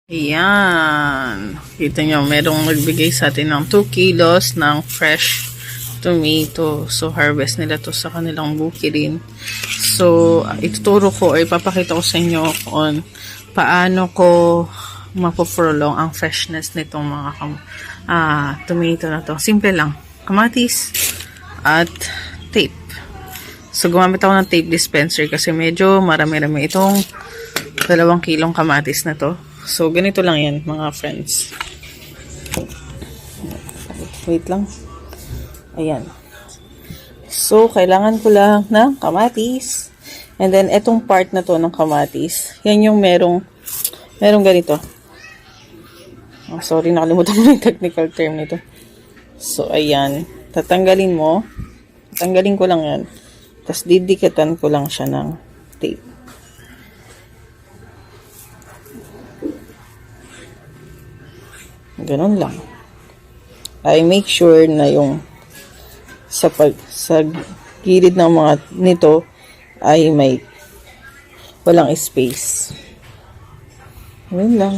Ayan. Kita nyo, merong nagbigay sa atin ng 2 kilos ng fresh tomato. So, harvest nila to sa kanilang bukirin. So, ituturo ko or ipapakita ko sa inyo on paano ko mapoprolong ang freshness nitong mga tomato na to. Simple lang. Kamatis at tape. So, gumamit ako ng tape dispenser kasi medyo marami-rami itong 2 kilong kamatis na to. So, ganito lang yan, mga friends. Wait lang. Ayan. So, kailangan ko lang ng kamatis. And then, etong part na to ng kamatis, yan yung merong ganito. Oh, sorry, nakalimutan ko yung technical term nito. So, ayan. Tatanggalin mo. Tatanggalin ko lang yan. Tapos, didikatan ko lang siya ng tape. Ganun lang. I make sure na yung sa gilid ng mga nito ay may walang space. Ganun lang.